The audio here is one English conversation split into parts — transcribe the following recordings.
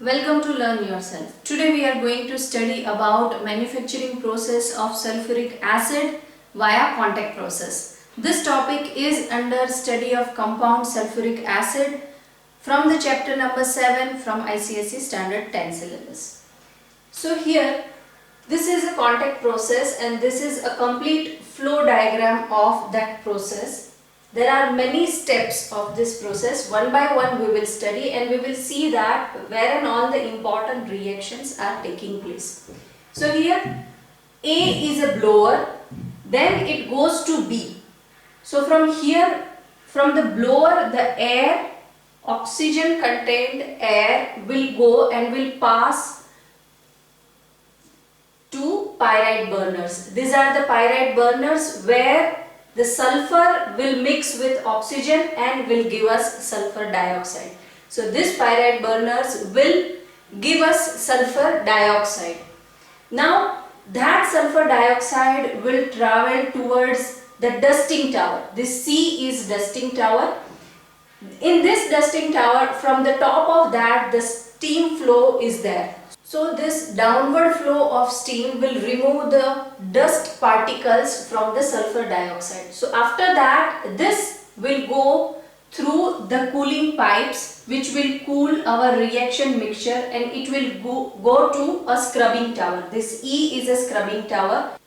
Welcome to Learn Yourself. Today we are going to study about manufacturing process of sulfuric acid via contact process. This topic is under study of compound sulfuric acid from the chapter number 7 from ICSE Standard 10 syllabus. So here this is a contact process and this is a complete flow diagram of that process. There are many steps of this process. One by one we will study and we will see that where and all the important reactions are taking place. So here A is a blower, then it goes to B. So from here, from the blower, the air, oxygen contained air will go and will pass to pyrite burners. These are the pyrite burners where the sulfur will mix with oxygen and will give us sulfur dioxide. So this pyrite burners will give us sulfur dioxide. Now that sulfur dioxide will travel towards the dusting tower. This C is dusting tower. In this dusting tower, from the top of that the steam flow is there. So this downward flow of steam will remove the dust particles from the sulfur dioxide. So after that this will go through the cooling pipes which will cool our reaction mixture and it will go to a scrubbing tower. This E is a scrubbing tower.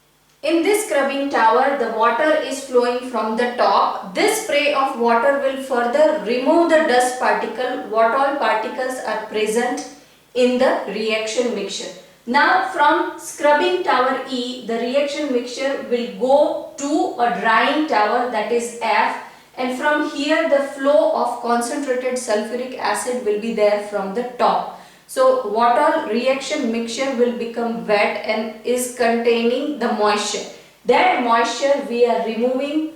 In this scrubbing tower the water is flowing from the top. This spray of water will further remove the dust particle, what all particles are present in the reaction mixture. Now from scrubbing tower E, the reaction mixture will go to a drying tower, that is F, and from here the flow of concentrated sulfuric acid will be there from the top. So what all reaction mixture will become wet and is containing the moisture. That moisture we are removing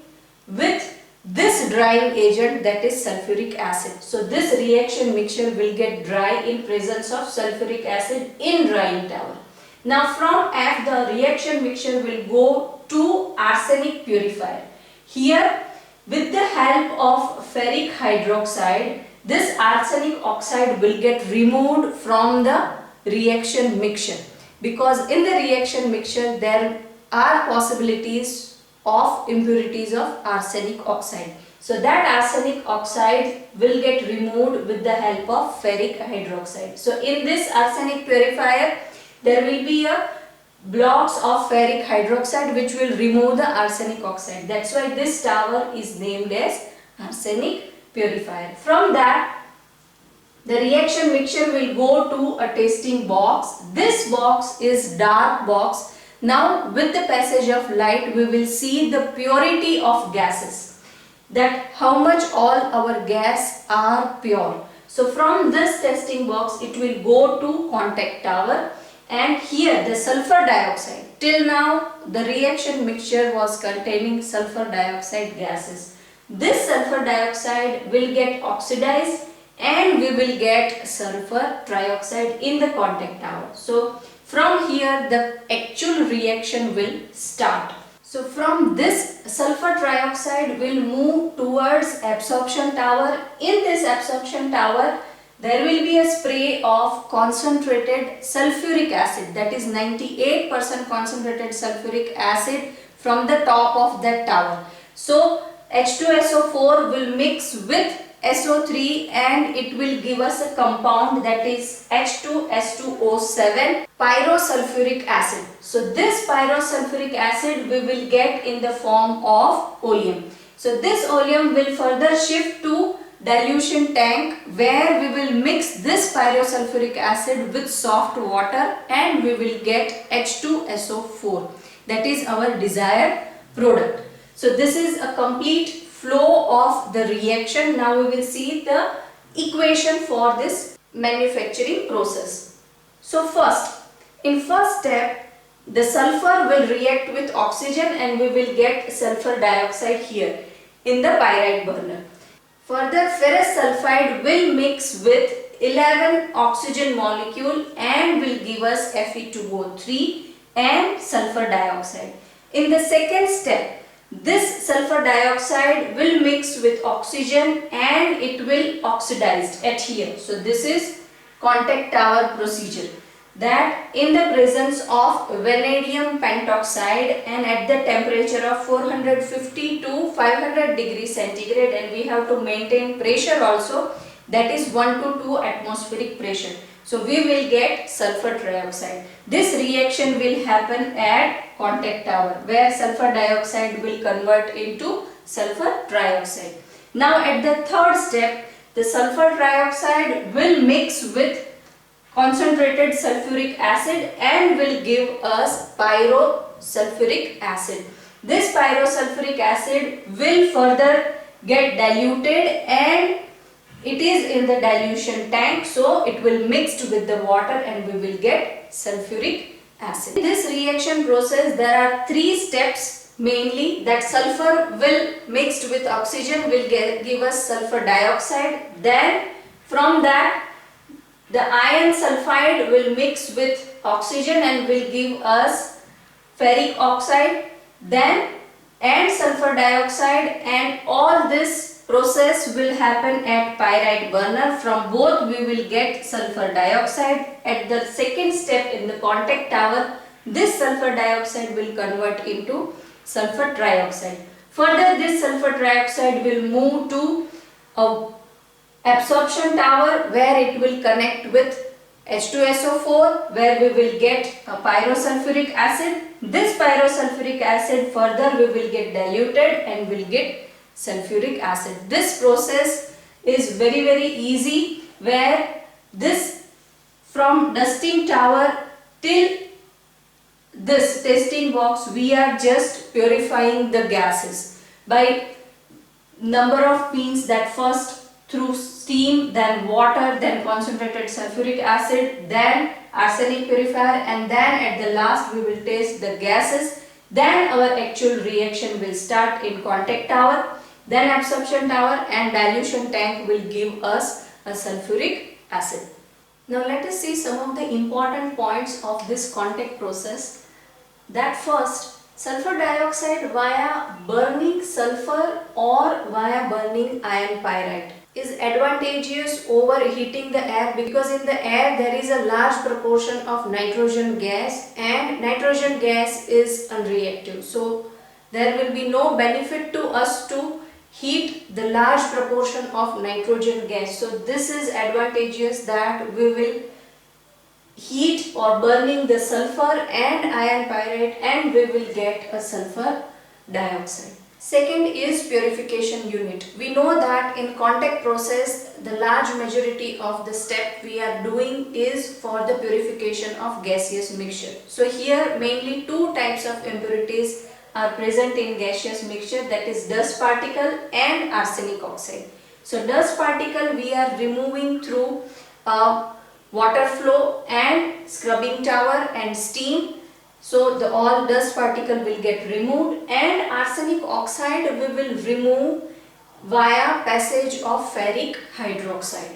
with this drying agent, that is sulfuric acid. So this reaction mixture will get dry in presence of sulfuric acid in drying tower. Now from F the reaction mixture will go to arsenic purifier. Here with the help of ferric hydroxide, this arsenic oxide will get removed from the reaction mixture, because in the reaction mixture there are possibilities of impurities of arsenic oxide. So that arsenic oxide will get removed with the help of ferric hydroxide. So in this arsenic purifier there will be a blocks of ferric hydroxide which will remove the arsenic oxide. That's why this tower is named as arsenic purifier. From that the reaction mixture will go to a tasting box. This box is dark box. Now with the passage of light we will see the purity of gases, that how much all our gas are pure. So from this testing box it will go to contact tower, and here the sulfur dioxide, till now the reaction mixture was containing sulfur dioxide gases. This sulfur dioxide will get oxidized and we will get sulfur trioxide in the contact tower. So from here the actual reaction will start. So from this sulfur trioxide will move towards absorption tower. In this absorption tower there will be a spray of concentrated sulfuric acid, that is 98% concentrated sulfuric acid from the top of that tower. So H2SO4 will mix with SO3 and it will give us a compound, that is H2SO4 pyrosulfuric acid. So this pyrosulfuric acid we will get in the form of oleum. So this oleum will further shift to dilution tank where we will mix this pyrosulfuric acid with soft water and we will get H2SO4, that is our desired product. So this is a complete flow of the reaction. Now we will see the equation for this manufacturing process. So in first step the sulfur will react with oxygen and we will get sulfur dioxide here in the pyrite burner. Further ferrous sulfide will mix with 11 oxygen molecule and will give us Fe2O3 and sulfur dioxide. In the second step this sulfur dioxide will mix with oxygen and it will oxidize at here. So this is contact tower procedure, that in the presence of vanadium pentoxide and at the temperature of 450 to 500 degrees centigrade, and we have to maintain pressure also, that is 1 to 2 atmospheric pressure. So we will get sulfur trioxide. This reaction will happen at contact tower where sulfur dioxide will convert into sulfur trioxide. Now at the third step, the sulfur trioxide will mix with concentrated sulfuric acid and will give us pyrosulfuric acid. This pyrosulfuric acid will further get diluted and it is in the dilution tank, so it will mix with the water and we will get sulfuric acid. In this reaction process there are three steps mainly, that sulfur will mixed with oxygen will give us sulfur dioxide. Then from that the iron sulfide will mix with oxygen and will give us ferric oxide, then and sulfur dioxide, and all this process will happen at pyrite burner. From both we will get sulfur dioxide. At the second step in the contact tower, this sulfur dioxide will convert into sulfur trioxide. Further, this sulfur trioxide will move to a absorption tower where it will connect with H2SO4 where we will get a pyrosulfuric acid. This pyrosulfuric acid further we will get diluted and will get sulfuric acid. This process is very easy, where this from dusting tower till this testing box we are just purifying the gases by number of means, that first through steam, then water, then concentrated sulfuric acid, then arsenic purifier, and then at the last we will taste the gases. Then our actual reaction will start in contact tower, then absorption tower, and dilution tank will give us a sulfuric acid. Now let us see some of the important points of this contact process. That first, sulfur dioxide via burning sulfur or via burning iron pyrite is advantageous over heating the air, because in the air there is a large proportion of nitrogen gas and nitrogen gas is unreactive. So there will be no benefit to us to heat the large proportion of nitrogen gas. So this is advantageous, that we will heat or burning the sulfur and iron pyrite and we will get a sulfur dioxide. Second is purification unit. We know that in contact process the large majority of the step we are doing is for the purification of gaseous mixture. So here mainly two types of impurities are present in gaseous mixture, that is dust particle and arsenic oxide. So dust particle we are removing through water flow and scrubbing tower and steam. So the all dust particle will get removed, and arsenic oxide we will remove via passage of ferric hydroxide.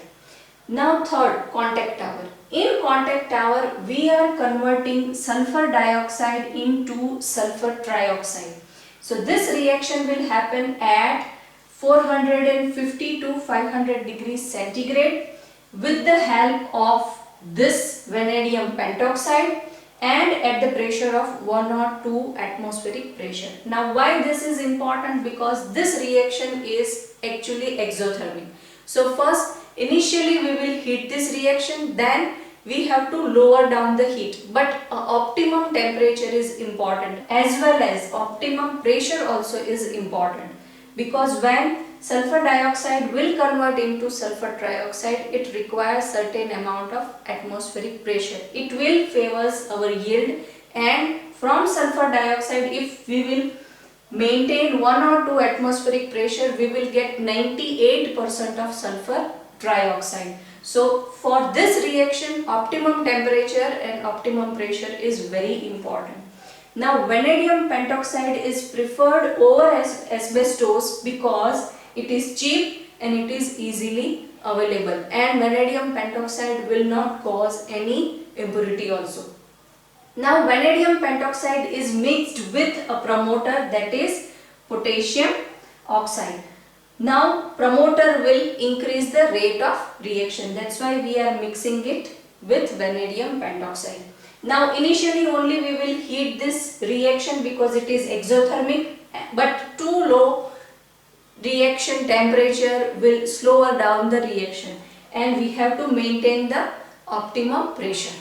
Now third, contact tower. In contact tower we are converting sulfur dioxide into sulfur trioxide. So this reaction will happen at 450 to 500 degrees centigrade with the help of this vanadium pentoxide and at the pressure of 1 or 2 atmospheric pressure. Now why this is important? Because this reaction is actually exothermic. So first initially we will heat this reaction, then we have to lower down the heat, but optimum temperature is important as well as optimum pressure also is important, because when sulfur dioxide will convert into sulfur trioxide it requires certain amount of atmospheric pressure. It will favors our yield, and from sulfur dioxide if we will maintain 1 or 2 atmospheric pressure we will get 98% of sulfur trioxide. So for this reaction optimum temperature and optimum pressure is very important. Now vanadium pentoxide is preferred over asbestos because it is cheap and it is easily available, and vanadium pentoxide will not cause any impurity also. Now vanadium pentoxide is mixed with a promoter, that is potassium oxide. Now promoter will increase the rate of reaction. That's why we are mixing it with vanadium pentoxide. Now initially only we will heat this reaction because it is exothermic, but too low reaction temperature will slow down the reaction and we have to maintain the optimum pressure.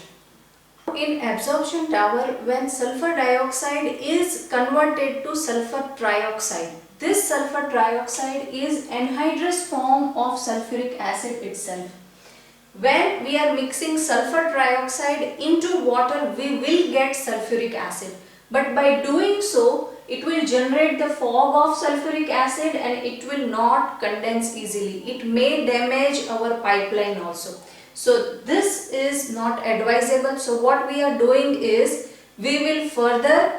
In absorption tower, when sulfur dioxide is converted to sulfur trioxide, this sulfur trioxide is anhydrous form of sulfuric acid itself. When we are mixing sulfur trioxide into water, we will get sulfuric acid. But by doing so, it will generate the fog of sulfuric acid and it will not condense easily. It may damage our pipeline also. So this is not advisable. So what we are doing is, we will further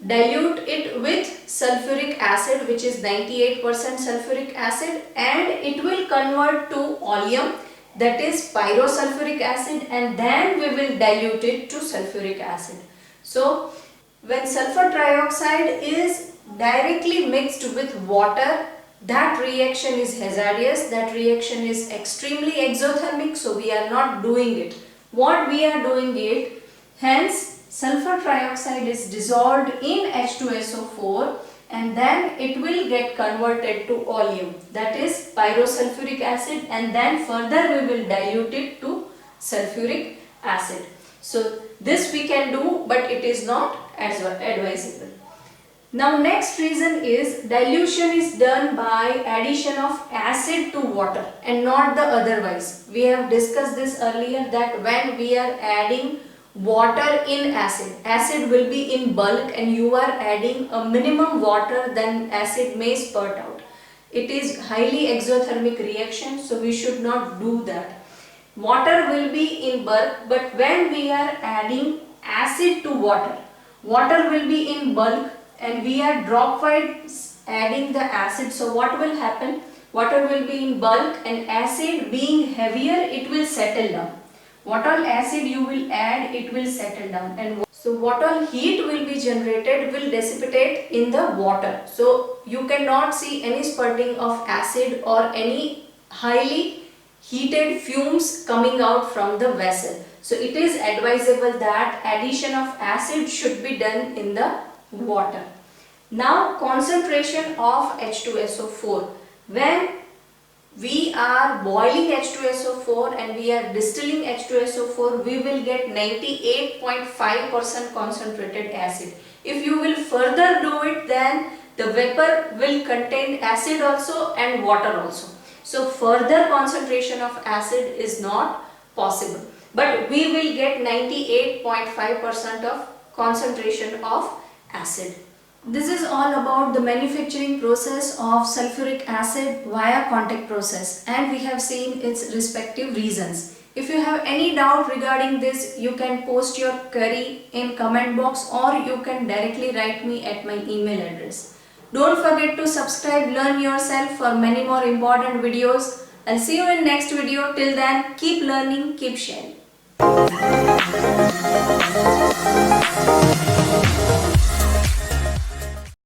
dilute it with sulfuric acid, which is 98% sulfuric acid, and it will convert to oleum, that is pyrosulfuric acid, and then we will dilute it to sulfuric acid. So when sulfur trioxide is directly mixed with water, that reaction is hazardous, that reaction is extremely exothermic, so we are not doing it. What we are doing it, hence sulfur trioxide is dissolved in H2SO4 and then it will get converted to oleum, that is pyrosulfuric acid, and then further we will dilute it to sulfuric acid. So this we can do, but it is not advisable. Now next reason is, dilution is done by addition of acid to water and not the otherwise. We have discussed this earlier that when we are adding water in acid, acid will be in bulk and you are adding a minimum water, then acid may spurt out. It is highly exothermic reaction, so we should not do that. Water will be in bulk, but when we are adding acid to water, water will be in bulk and we are dropwise adding the acid. So what will happen? Water will be in bulk and acid being heavier, it will settle down. What all acid you will add, it will settle down, and so what all heat will be generated will dissipate in the water. So you cannot see any spurting of acid or any highly heated fumes coming out from the vessel. So it is advisable that addition of acid should be done in the water. Now concentration of H2SO4. When we are boiling H2SO4 and we are distilling H2SO4, we will get 98.5% concentrated acid. If you will further do it, then the vapor will contain acid also and water also. So further concentration of acid is not possible. But we will get 98.5% of concentration of acid. This is all about the manufacturing process of sulfuric acid via contact process, and we have seen its respective reasons. If you have any doubt regarding this, you can post your query in comment box or you can directly write me at my email address. Don't forget to subscribe Learn Yourself for many more important videos. I'll see you in next video. Till then, keep learning, keep sharing.